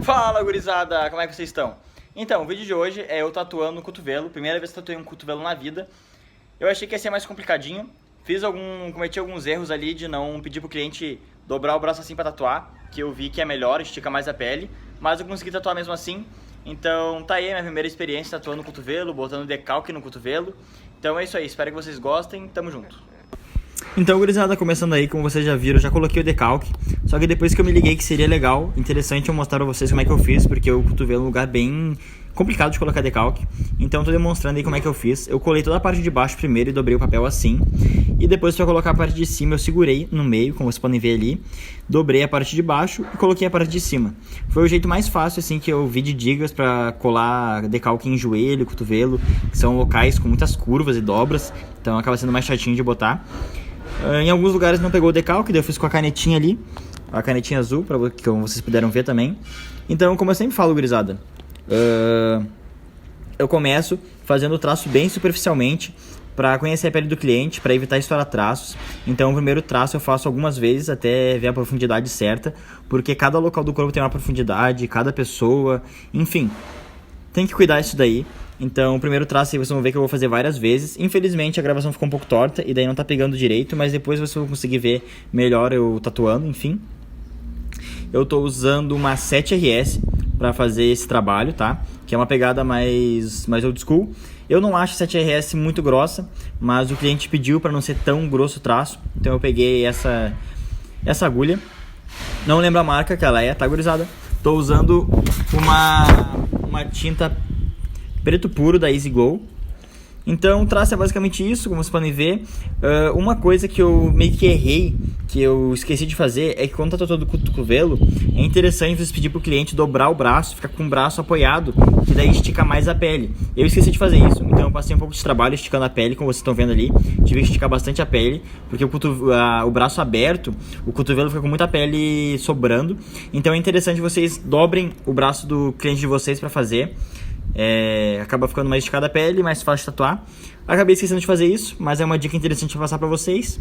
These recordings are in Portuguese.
Fala, gurizada! Como é que vocês estão? Então, o vídeo de hoje é eu tatuando o cotovelo. Primeira vez que tatuei um cotovelo na vida. Eu achei que ia ser mais complicadinho. Cometi alguns erros ali de não pedir pro cliente dobrar o braço assim pra tatuar, que eu vi que é melhor, estica mais a pele, mas eu consegui tatuar mesmo assim. Então tá aí a minha primeira experiência tatuando o cotovelo, botando decalque no cotovelo. Então é isso aí, espero que vocês gostem, tamo junto. Então, gurizada, começando aí, como vocês já viram, eu já coloquei o decalque. Só que depois que eu me liguei que seria legal, interessante eu mostrar pra vocês como é que eu fiz, porque o cotovelo é um lugar bem complicado de colocar decalque. Então eu tô demonstrando aí como é que eu fiz. Eu colei toda a parte de baixo primeiro e dobrei o papel assim. E depois pra colocar a parte de cima eu segurei no meio, como vocês podem ver ali. Dobrei a parte de baixo e coloquei a parte de cima. Foi o jeito mais fácil assim que eu vi de dicas pra colar decalque em joelho, cotovelo, que são locais com muitas curvas e dobras. Então acaba sendo mais chatinho de botar. Em alguns lugares não pegou o decalque, daí eu fiz com a canetinha ali, a canetinha azul, que vocês puderam ver também. Então, como eu sempre falo, gurizada, eu começo fazendo o traço bem superficialmente para conhecer a pele do cliente, para evitar estourar traços. Então, o primeiro traço eu faço algumas vezes até ver a profundidade certa, porque cada local do corpo tem uma profundidade, cada pessoa, enfim, tem que cuidar disso daí. Então, o primeiro traço aí vocês vão ver que eu vou fazer várias vezes. Infelizmente, a gravação ficou um pouco torta e daí não tá pegando direito, mas depois vocês vão conseguir ver melhor eu tatuando, enfim. Eu tô usando uma 7RS para fazer esse trabalho, tá? Que é uma pegada mais old school. Eu não acho a 7RS muito grossa, mas o cliente pediu para não ser tão grosso o traço. Então eu peguei essa agulha. Não lembro a marca que ela é, tá, gurizada? Tô usando uma tinta preto puro da Easy Go. Então o traço é basicamente isso, como vocês podem ver. Uma coisa que eu meio que errei, que eu esqueci de fazer, é que quando tá tatuando o cotovelo, é interessante vocês pedir pro cliente dobrar o braço, ficar com o braço apoiado, que daí estica mais a pele. Eu esqueci de fazer isso, então eu passei um pouco de trabalho esticando a pele, como vocês estão vendo ali. Tive que esticar bastante a pele, porque o braço aberto, o cotovelo fica com muita pele sobrando. Então é interessante vocês dobrem o braço do cliente de vocês para fazer. Acaba ficando mais esticada a pele, mais fácil de tatuar. Acabei esquecendo de fazer isso, mas é uma dica interessante de passar pra vocês.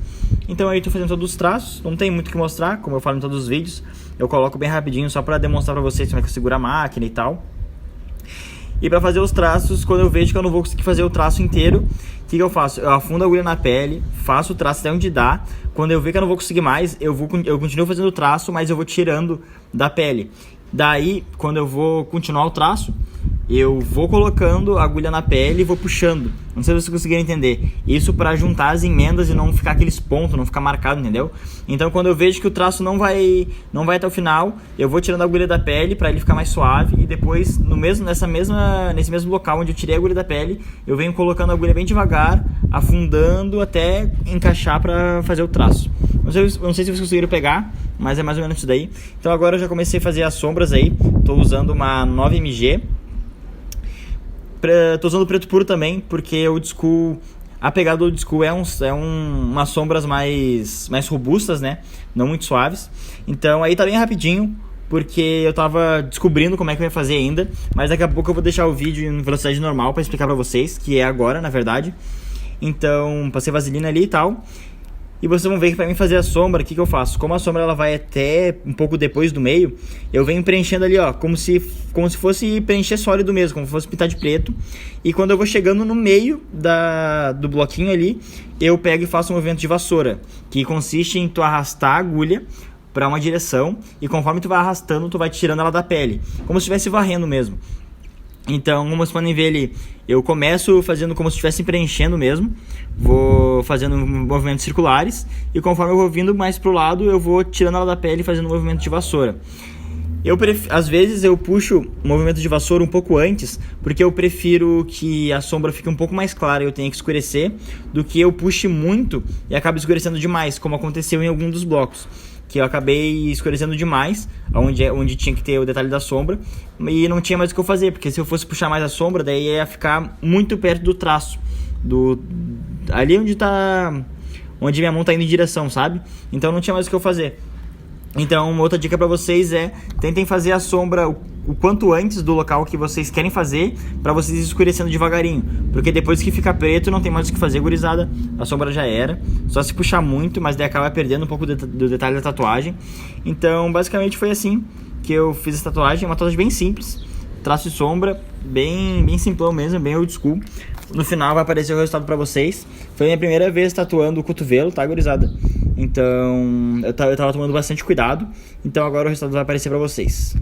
Então aí tô fazendo todos os traços. Não tem muito o que mostrar, como eu falo em todos os vídeos. Eu coloco bem rapidinho só pra demonstrar pra vocês como é que eu seguro a máquina e tal. E pra fazer os traços, quando eu vejo que eu não vou conseguir fazer o traço inteiro, o que eu faço? Eu afundo a agulha na pele, faço o traço até onde dá. Quando eu ver que eu não vou conseguir mais, eu continuo fazendo o traço, mas eu vou tirando da pele. Daí, quando eu vou continuar o traço, eu vou colocando a agulha na pele e vou puxando. Não sei se vocês conseguiram entender. Isso para juntar as emendas e não ficar aqueles pontos, não ficar marcado, entendeu? Então quando eu vejo que o traço não vai até o final, eu vou tirando a agulha da pele para ele ficar mais suave. E depois, nesse mesmo local onde eu tirei a agulha da pele, eu venho colocando a agulha bem devagar, afundando até encaixar para fazer o traço. Não sei se vocês conseguiram pegar, mas é mais ou menos isso daí. Então agora eu já comecei a fazer as sombras aí. Estou usando uma 9MG. Tô usando preto puro também, porque old school, a pegada old school umas sombras mais robustas, né? Não muito suaves. Então aí tá bem rapidinho, porque eu tava descobrindo como é que eu ia fazer ainda. Mas daqui a pouco eu vou deixar o vídeo em velocidade normal pra explicar pra vocês, que é agora, na verdade. Então passei vaselina ali e tal. E vocês vão ver que para mim fazer a sombra, o que eu faço? Como a sombra ela vai até um pouco depois do meio, eu venho preenchendo ali, ó, como se fosse preencher sólido mesmo, como se fosse pintar de preto. E quando eu vou chegando no meio do bloquinho ali, eu pego e faço um movimento de vassoura, que consiste em tu arrastar a agulha para uma direção, e conforme tu vai arrastando, tu vai tirando ela da pele, como se estivesse varrendo mesmo. Então, como vocês podem ver ali, eu começo fazendo como se estivesse preenchendo mesmo. Vou fazendo movimentos circulares. E conforme eu vou vindo mais pro lado, eu vou tirando ela da pele e fazendo um movimento de vassoura. Às vezes eu puxo o movimento de vassoura um pouco antes, porque eu prefiro que a sombra fique um pouco mais clara e eu tenha que escurecer, do que eu puxe muito e acabe escurecendo demais, como aconteceu em algum dos blocos. Que eu acabei escurecendo demais, onde tinha que ter o detalhe da sombra, e não tinha mais o que eu fazer, porque se eu fosse puxar mais a sombra, daí ia ficar muito perto do traço, ali onde minha mão tá indo em direção, sabe? Então não tinha mais o que eu fazer. Então uma outra dica pra vocês é, tentem fazer a sombra o quanto antes do local que vocês querem fazer, pra vocês escurecendo devagarinho, porque depois que fica preto não tem mais o que fazer, gurizada, a sombra já era, só se puxar muito, mas daí acaba perdendo um pouco do detalhe da tatuagem. Então basicamente foi assim que eu fiz essa tatuagem. É uma tatuagem bem simples, traço e sombra, bem simplão mesmo, bem old school. No final vai aparecer o resultado pra vocês. Foi a minha primeira vez tatuando o cotovelo, tá, gurizada? Então, eu tava tomando bastante cuidado. Então agora o resultado vai aparecer pra vocês.